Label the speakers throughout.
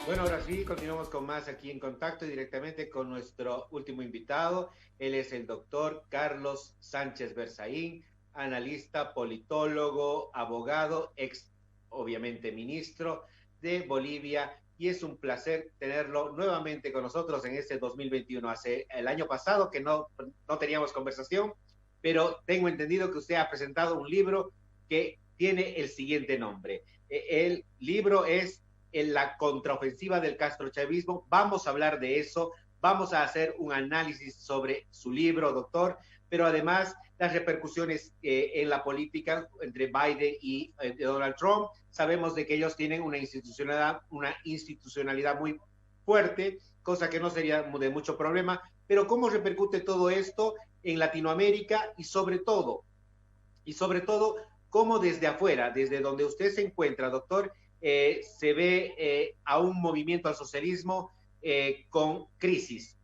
Speaker 1: Bueno, ahora sí, continuamos con más aquí en contacto directamente con nuestro último invitado. Él es el doctor Carlos Sánchez Berzaín, analista, politólogo, abogado, ex, obviamente, ministro de Bolivia. Y es un placer tenerlo nuevamente con nosotros en este 2021. Hace el año pasado que no teníamos conversación, pero tengo entendido que usted ha presentado un libro que tiene el siguiente nombre. El libro es en la contraofensiva del castrochavismo. Vamos a hablar de eso, vamos a hacer un análisis sobre su libro, doctor, pero además las repercusiones en la política entre Biden y Donald Trump. Sabemos de que ellos tienen una institucionalidad muy fuerte, cosa que no sería de mucho problema, pero ¿cómo repercute todo esto en Latinoamérica y sobre todo, cómo desde afuera, desde donde usted se encuentra, doctor, se ve a un movimiento al socialismo con crisis,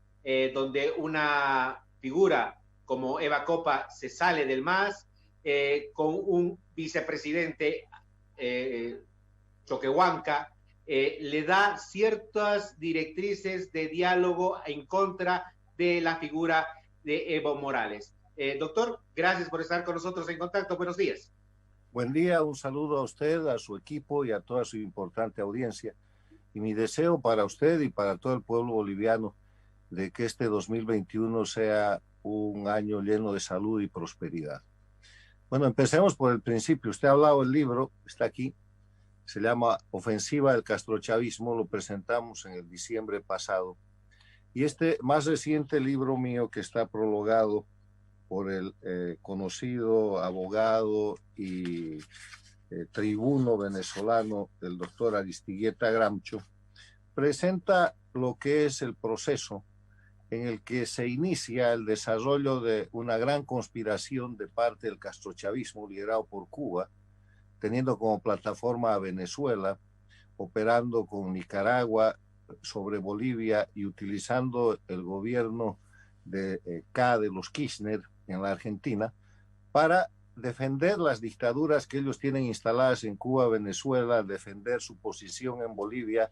Speaker 1: donde una figura como Eva Copa se sale del MAS, con un vicepresidente Choquehuanca, le da ciertas directrices de diálogo en contra de la figura de Evo Morales. Doctor, gracias por estar con nosotros en contacto. Buenos días.
Speaker 2: Buen día, un saludo a usted, a su equipo y a toda su importante audiencia. Y mi deseo para usted y para todo el pueblo boliviano de que este 2021 sea un año lleno de salud y prosperidad. Bueno, empecemos por el principio. Usted ha hablado del libro, está aquí, se llama Ofensiva del Castrochavismo, lo presentamos en el diciembre pasado. Y este más reciente libro mío que está prologado por el conocido abogado y tribuno venezolano, el doctor Aristigueta Gramcho, presenta lo que es el proceso en el que se inicia el desarrollo de una gran conspiración de parte del castrochavismo liderado por Cuba, teniendo como plataforma a Venezuela, operando con Nicaragua sobre Bolivia y utilizando el gobierno de los Kirchner en la Argentina para defender las dictaduras que ellos tienen instaladas en Cuba, Venezuela, defender su posición en Bolivia,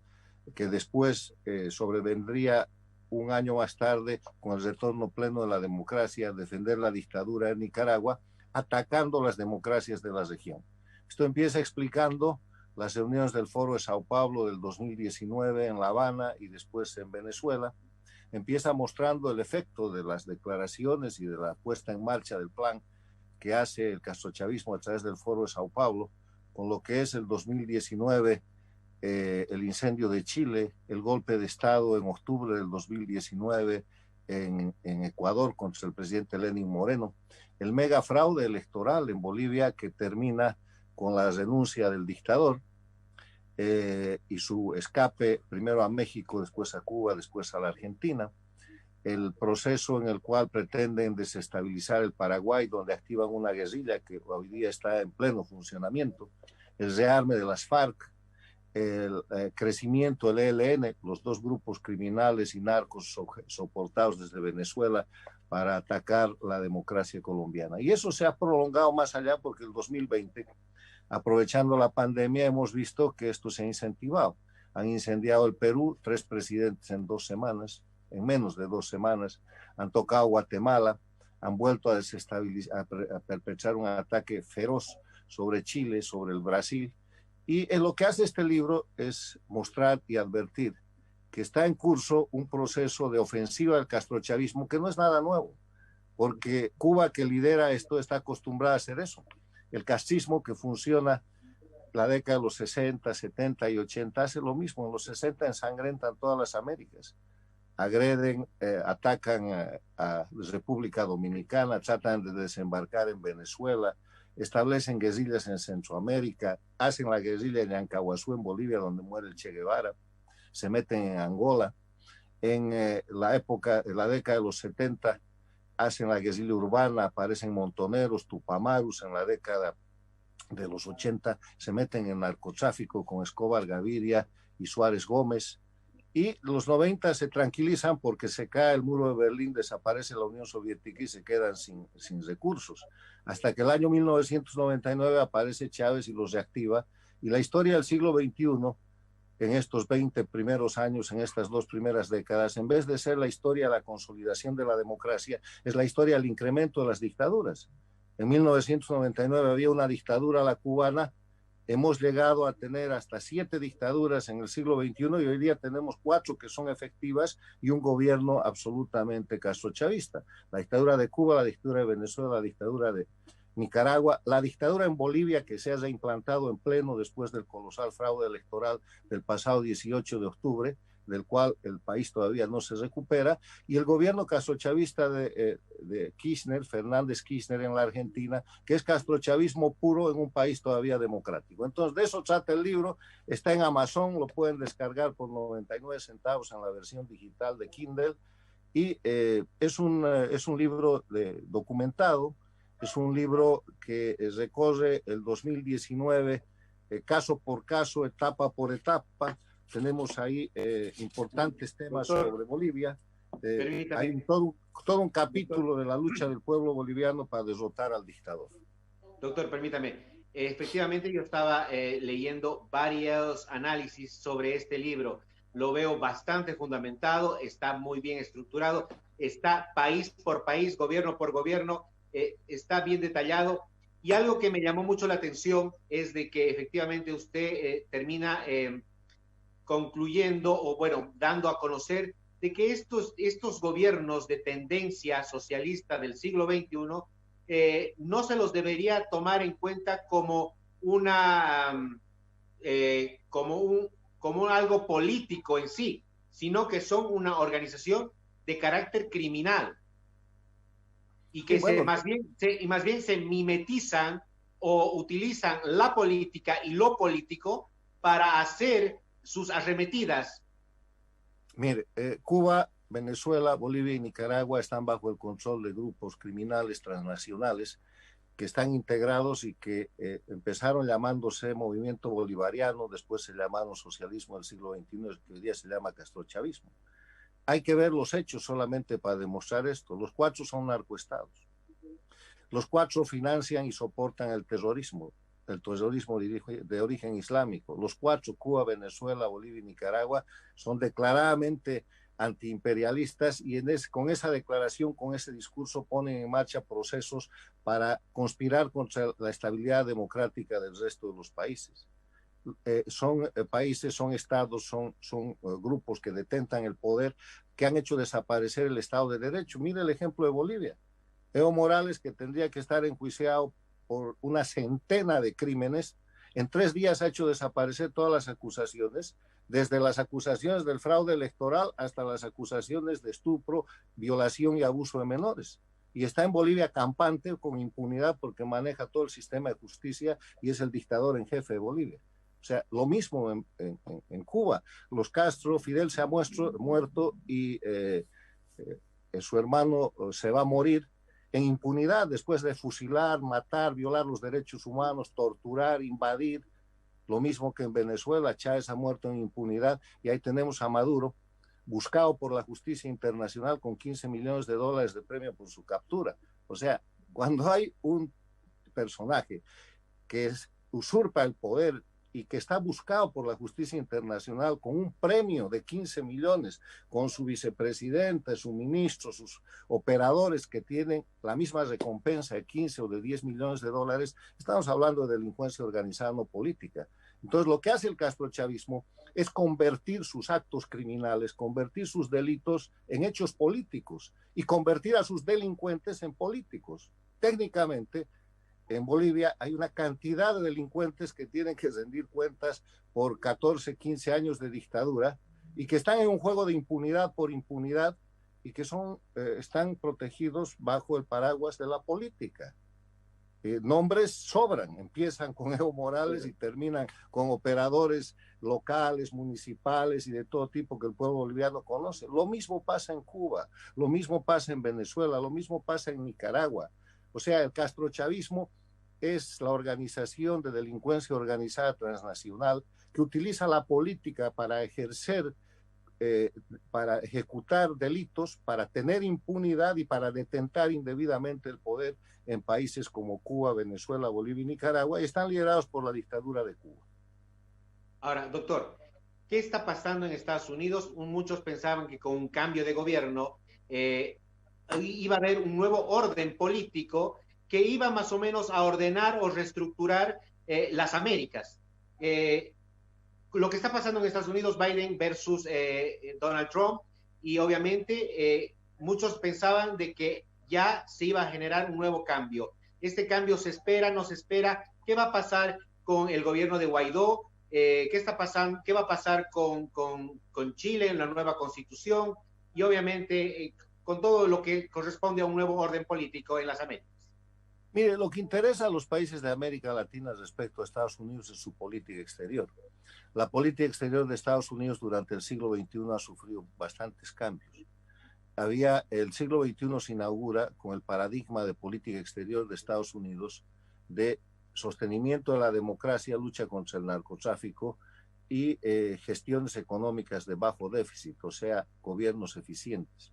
Speaker 2: que después sobrevendría un año más tarde con el retorno pleno de la democracia, defender la dictadura en Nicaragua, atacando las democracias de la región. Esto empieza explicando las reuniones del Foro de Sao Paulo del 2019 en La Habana y después en Venezuela. Empieza mostrando el efecto de las declaraciones y de la puesta en marcha del plan que hace el castrochavismo a través del Foro de Sao Paulo, con lo que es el 2019, el incendio de Chile, el golpe de Estado en octubre del 2019 en Ecuador contra el presidente Lenín Moreno, el mega fraude electoral en Bolivia que termina con la renuncia del dictador y su escape primero a México, después a Cuba, después a la Argentina, el proceso en el cual pretenden desestabilizar el Paraguay, donde activan una guerrilla que hoy día está en pleno funcionamiento, el rearme de las FARC, el crecimiento del ELN, los dos grupos criminales y narcos soportados desde Venezuela para atacar la democracia colombiana. Y eso se ha prolongado más allá porque el 2020, aprovechando la pandemia, hemos visto que esto se ha incentivado. Han incendiado el Perú, 3 presidentes en 2 semanas, en menos de 2 semanas, han tocado Guatemala, han vuelto a desestabilizar, a perpetrar un ataque feroz sobre Chile, sobre el Brasil. Y en lo que hace este libro es mostrar y advertir que está en curso un proceso de ofensiva del castrochavismo que no es nada nuevo, porque Cuba, que lidera esto, está acostumbrada a hacer eso. El castrismo, que funciona la década de los 60, 70 y 80, hace lo mismo. En los 60 ensangrentan todas las Américas, agreden, atacan a República Dominicana, tratan de desembarcar en Venezuela, establecen guerrillas en Centroamérica, hacen la guerrilla en Yancahuazú, en Bolivia, donde muere el Che Guevara, se meten en Angola. En la década de los 70, hacen la guerrilla urbana, aparecen montoneros, tupamarus. En la década de los 80 se meten en narcotráfico con Escobar Gaviria y Suárez Gómez. Y los 90 se tranquilizan porque se cae el muro de Berlín, desaparece la Unión Soviética y se quedan sin recursos. Hasta que el año 1999 aparece Chávez y los reactiva. Y la historia del siglo XXI en estos 20 primeros años, en estas 2 primeras décadas, en vez de ser la historia de la consolidación de la democracia, es la historia del incremento de las dictaduras. En 1999 había una dictadura, la cubana. Hemos llegado a tener hasta 7 dictaduras en el siglo XXI y hoy día tenemos 4 que son efectivas y un gobierno absolutamente castrochavista. La dictadura de Cuba, la dictadura de Venezuela, la dictadura de Nicaragua, la dictadura en Bolivia que se haya implantado en pleno después del colosal fraude electoral del pasado 18 de octubre, del cual el país todavía no se recupera, y el gobierno castrochavista de Kirchner, Fernández Kirchner en la Argentina, que es castrochavismo puro en un país todavía democrático. Entonces, de eso trata el libro, está en Amazon, lo pueden descargar por 99 centavos en la versión digital de Kindle, y es un libro documentado, es un libro que recorre el 2019, caso por caso, etapa por etapa. Tenemos ahí importantes temas sobre Bolivia. Hay todo un capítulo de la lucha del pueblo boliviano para derrotar al dictador.
Speaker 1: Doctor, permítame. Efectivamente, yo estaba leyendo varios análisis sobre este libro. Lo veo bastante fundamentado, está muy bien estructurado, está país por país, gobierno por gobierno, está bien detallado. Y algo que me llamó mucho la atención es de que efectivamente usted termina concluyendo o bueno, dando a conocer de que estos gobiernos de tendencia socialista del siglo XXI no se los debería tomar en cuenta como como algo político en sí, sino que son una organización de carácter criminal y que más bien se mimetizan o utilizan la política y lo político para hacer sus arremetidas.
Speaker 2: Mire, Cuba, Venezuela, Bolivia y Nicaragua están bajo el control de grupos criminales transnacionales que están integrados y que empezaron llamándose Movimiento Bolivariano, después se llamaron Socialismo del siglo XXI, que hoy día se llama castrochavismo. Hay que ver los hechos solamente para demostrar esto. Los 4 son narcoestados. Los 4 financian y soportan el terrorismo de origen islámico. Los 4, Cuba, Venezuela, Bolivia y Nicaragua, son declaradamente antiimperialistas y con esa declaración, con ese discurso, ponen en marcha procesos para conspirar contra la estabilidad democrática del resto de los países. Son países, son estados, son grupos que detentan el poder, que han hecho desaparecer el Estado de Derecho. Mire el ejemplo de Bolivia. Evo Morales, que tendría que estar enjuiciado por una centena de crímenes, en 3 días ha hecho desaparecer todas las acusaciones, desde las acusaciones del fraude electoral hasta las acusaciones de estupro, violación y abuso de menores. Y está en Bolivia campante con impunidad porque maneja todo el sistema de justicia y es el dictador en jefe de Bolivia. O sea, lo mismo en Cuba. Los Castro, Fidel se ha muerto y su hermano se va a morir en impunidad después de fusilar, matar, violar los derechos humanos, torturar, invadir. Lo mismo que en Venezuela, Chávez ha muerto en impunidad y ahí tenemos a Maduro buscado por la justicia internacional con $15 millones de premio por su captura. O sea, cuando hay un personaje que usurpa el poder y que está buscado por la justicia internacional con un premio de 15 millones, con su vicepresidente, su ministro, sus operadores que tienen la misma recompensa de 15 o de 10 millones de dólares, estamos hablando de delincuencia organizada no política. Entonces, lo que hace el castrochavismo es convertir sus actos criminales, convertir sus delitos en hechos políticos y convertir a sus delincuentes en políticos. Técnicamente, en Bolivia hay una cantidad de delincuentes que tienen que rendir cuentas por 14, 15 años de dictadura y que están en un juego de impunidad por impunidad y que están protegidos bajo el paraguas de la política. Nombres sobran, empiezan con Evo Morales y terminan con operadores locales, municipales y de todo tipo que el pueblo boliviano conoce. Lo mismo pasa en Cuba, lo mismo pasa en Venezuela, lo mismo pasa en Nicaragua. O sea, el castrochavismo es la organización de delincuencia organizada transnacional que utiliza la política para para ejecutar delitos, para tener impunidad y para detentar indebidamente el poder en países como Cuba, Venezuela, Bolivia y Nicaragua, y están liderados por la dictadura de Cuba.
Speaker 1: Ahora, doctor, ¿qué está pasando en Estados Unidos? Muchos pensaban que con un cambio de gobierno iba a haber un nuevo orden político que iba más o menos a ordenar o reestructurar las Américas. Lo que está pasando en Estados Unidos, Biden versus Donald Trump, y obviamente muchos pensaban de que ya se iba a generar un nuevo cambio. Este cambio se espera, no se espera. ¿Qué va a pasar con el gobierno de Guaidó? ¿Qué está pasando? ¿Qué va a pasar con Chile en la nueva constitución? Y obviamente con todo lo que corresponde a un nuevo orden político en las Américas.
Speaker 2: Mire, lo que interesa a los países de América Latina respecto a Estados Unidos es su política exterior. La política exterior de Estados Unidos durante el siglo XXI ha sufrido bastantes cambios. El siglo XXI se inaugura con el paradigma de política exterior de Estados Unidos de sostenimiento de la democracia, lucha contra el narcotráfico y gestiones económicas de bajo déficit, o sea, gobiernos eficientes.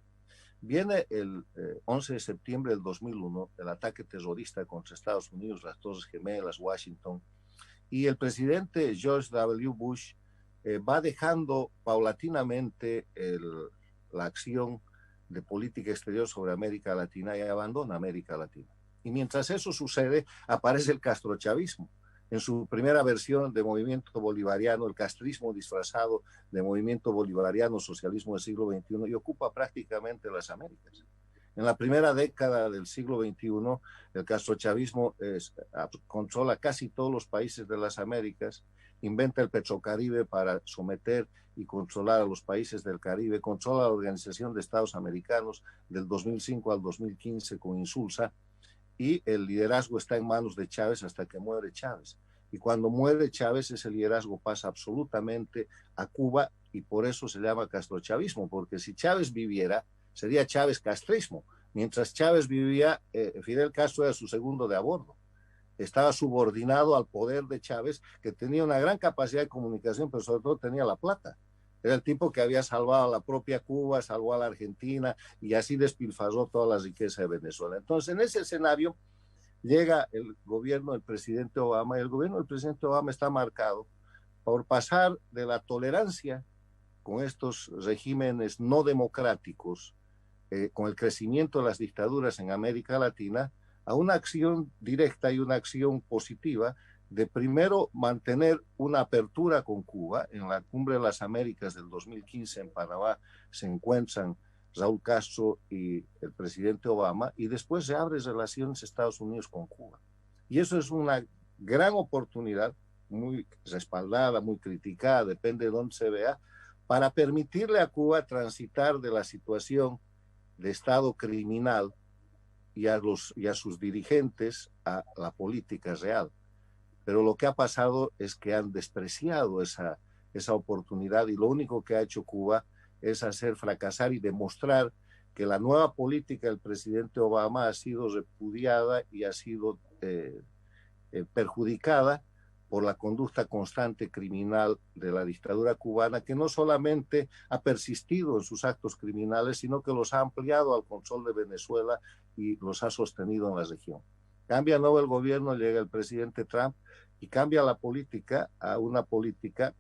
Speaker 2: Viene el 11 de septiembre del 2001, el ataque terrorista contra Estados Unidos, las Torres Gemelas, Washington, y el presidente George W. Bush va dejando paulatinamente la acción de política exterior sobre América Latina y abandona América Latina. Y mientras eso sucede, aparece el castrochavismo. En su primera versión de movimiento bolivariano, el castrismo disfrazado de movimiento bolivariano, socialismo del siglo XXI, y ocupa prácticamente las Américas. En la primera década del siglo XXI, el castrochavismo controla casi todos los países de las Américas, inventa el Petrocaribe para someter y controlar a los países del Caribe, controla la Organización de Estados Americanos del 2005 al 2015 con Insulza, y el liderazgo está en manos de Chávez hasta que muere Chávez. Y cuando muere Chávez, ese liderazgo pasa absolutamente a Cuba y por eso se llama castrochavismo, porque si Chávez viviera, sería Chávez castrismo. Mientras Chávez vivía, Fidel Castro era su segundo de a bordo. Estaba subordinado al poder de Chávez, que tenía una gran capacidad de comunicación, pero sobre todo tenía la plata. Era el tipo que había salvado a la propia Cuba, salvó a la Argentina y así despilfarró toda la riqueza de Venezuela. Entonces, en ese escenario llega el gobierno del presidente Obama y el gobierno del presidente Obama está marcado por pasar de la tolerancia con estos regímenes no democráticos, con el crecimiento de las dictaduras en América Latina, a una acción directa y una acción positiva de primero mantener una apertura con Cuba. En la Cumbre de las Américas del 2015 en Panamá se encuentran Raúl Castro y el presidente Obama, y después se abren relaciones Estados Unidos con Cuba. Y eso es una gran oportunidad, muy respaldada, muy criticada, depende de dónde se vea, para permitirle a Cuba transitar de la situación de Estado criminal y a sus dirigentes a la política real. Pero lo que ha pasado es que han despreciado esa oportunidad y lo único que ha hecho Cuba es hacer fracasar y demostrar que la nueva política del presidente Obama ha sido repudiada y ha sido perjudicada por la conducta constante criminal de la dictadura cubana, que no solamente ha persistido en sus actos criminales, sino que los ha ampliado al control de Venezuela y los ha sostenido en la región. Cambia nuevo el gobierno, llega el presidente Trump y cambia la política a una política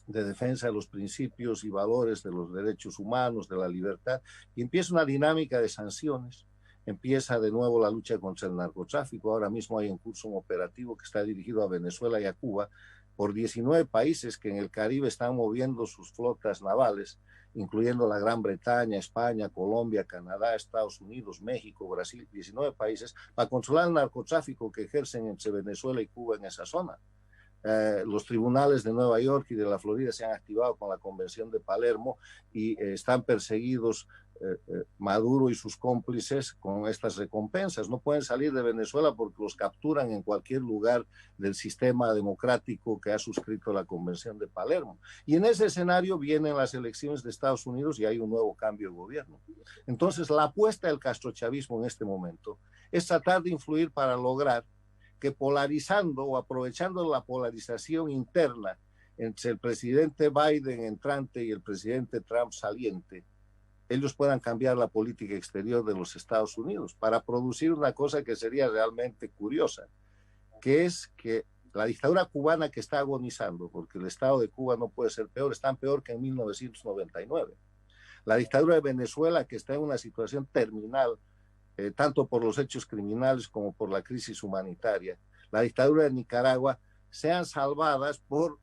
Speaker 2: de defensa de los principios y valores de los derechos humanos, de la libertad, y empieza una dinámica de sanciones. Empieza de nuevo la lucha contra el narcotráfico. Ahora mismo hay en curso un operativo que está dirigido a Venezuela y a Cuba por 19 países que en el Caribe están moviendo sus flotas navales, incluyendo la Gran Bretaña, España, Colombia, Canadá, Estados Unidos, México, Brasil, 19 países, para controlar el narcotráfico que ejercen entre Venezuela y Cuba en esa zona. Los tribunales de Nueva York y de la Florida se han activado con la Convención de Palermo y están perseguidos Maduro y sus cómplices con estas recompensas. No pueden salir de Venezuela porque los capturan en cualquier lugar del sistema democrático que ha suscrito la Convención de Palermo. Y en ese escenario vienen las elecciones de Estados Unidos y hay un nuevo cambio de gobierno. Entonces, la apuesta del castrochavismo en este momento es tratar de influir para lograr que polarizando o aprovechando la polarización interna entre el presidente Biden entrante y el presidente Trump saliente, ellos puedan cambiar la política exterior de los Estados Unidos para producir una cosa que sería realmente curiosa, que es que la dictadura cubana que está agonizando, porque el Estado de Cuba no puede ser peor, es tan peor que en 1999. La dictadura de Venezuela, que está en una situación terminal, tanto por los hechos criminales como por la crisis humanitaria. La dictadura de Nicaragua, sean salvadas por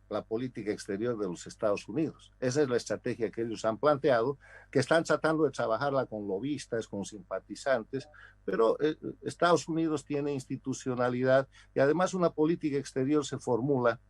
Speaker 2: la política exterior de los Estados Unidos. Esa es la estrategia que ellos han planteado, que están tratando de trabajarla con lobistas, con simpatizantes, pero Estados Unidos tiene institucionalidad y además una política exterior se formula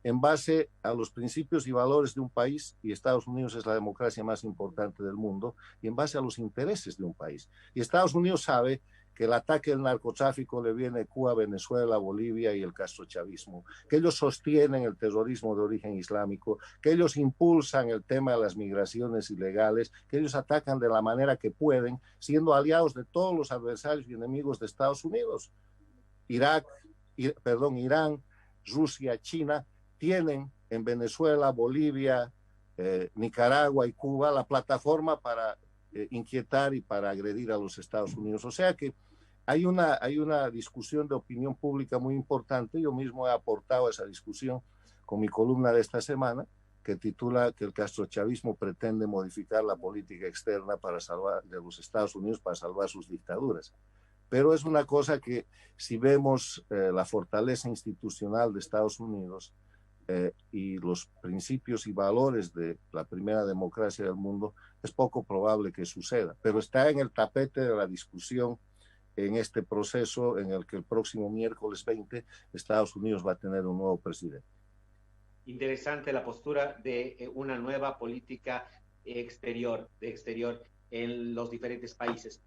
Speaker 2: en base a los principios y valores de un país, y Estados Unidos es la democracia más importante del mundo, y en base a los intereses de un país. Y Estados Unidos sabe que el ataque del narcotráfico le viene de Cuba, Venezuela, Bolivia y el castrochavismo, que ellos sostienen el terrorismo de origen islámico, que ellos impulsan el tema de las migraciones ilegales, que ellos atacan de la manera que pueden, siendo aliados de todos los adversarios y enemigos de Estados Unidos. Irán, Rusia, China, tienen en Venezuela, Bolivia, Nicaragua y Cuba la plataforma para inquietar y para agredir a los Estados Unidos. O sea que hay una discusión de opinión pública muy importante. Yo mismo he aportado a esa discusión con mi columna de esta semana, que titula que el castrochavismo pretende modificar la política externa para salvar de los Estados Unidos para salvar sus dictaduras. Pero es una cosa que si vemos la fortaleza institucional de Estados Unidos, y los principios y valores de la primera democracia del mundo, es poco probable que suceda, pero está en el tapete de la discusión en este proceso en el que el próximo miércoles 20 Estados Unidos va a tener un nuevo presidente.
Speaker 1: Interesante la postura de una nueva política exterior en los diferentes países.